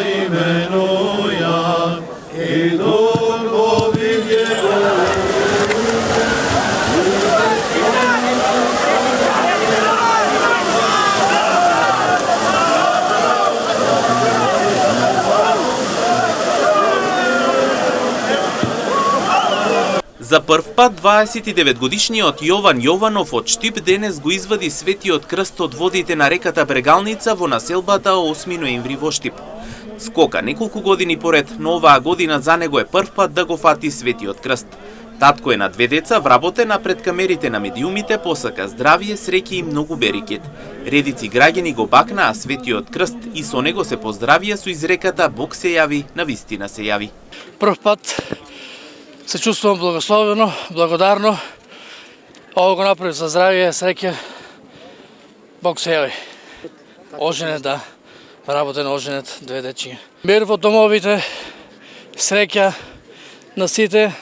именуја и Духови Јегов. За прв пат 29-годишниот Јован Јованов од Штип денес го извади Светиот крст од водите на реката Брегалница во населбата 8 ноември во Штип. Скока неколку години поред, но оваа година за него е прв пат да го фати Светиот крст. Татко е на 2 деца, вработен, а пред камерите на медиумите посака здравие, среќа и многу берикет. Редици граѓани го бакнаа Светиот крст и со него се поздравија со изреката Бог се јави, навистина се јави. Прв пат се чувствувам благословено, благодарно. Ово го направи за здравие, среќа. Бог се јави. Оженет, да. Работен, оженет, 2 дечиња. Мир во домовите, среќа на сите,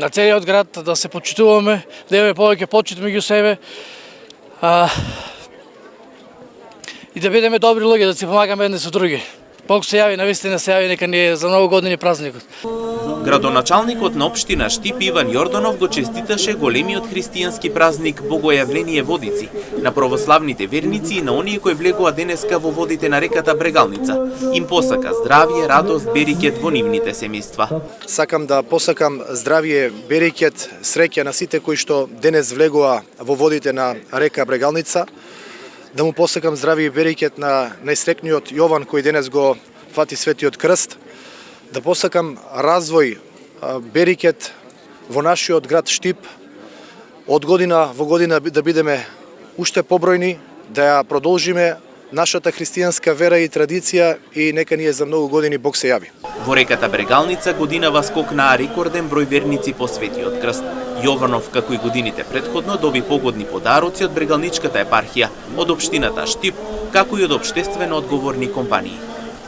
на целиот град, да се почитуваме, да имаме повеќе почит меѓу себе. И да бидеме добри луѓе, да си помагаме едни со други. Бог се јави, навистина се јави, нека ни е за многу години празникот. Градоначалникот на општина Штип Иван Јорданов го честиташе големиот христијански празник Богојавление Водици на православните верници и на оние кои влегува денеска во водите на реката Брегалница. Им посака здравје, радост, берикет во нивните семејства. Сакам да посакам здравје, берикет, среќа на сите кои што денес влегува во водите на река Брегалница. Да му посакам здравје и берикет на најсрекниот Јован кој денес го фати Светиот крст. Да посакам развој, берикет во нашиот град Штип, од година во година да бидеме уште побројни, да ја продолжиме нашата христијанска вера и традиција и нека ни е за многу години Бог се јави. Во реката Брегалница годинава скокнаа рекорден број верници по Светиот крст. Јованов, како и годините претходно, доби погодни подароци од Брегалничката епархија, од општината Штип, како и од општествено одговорни компании.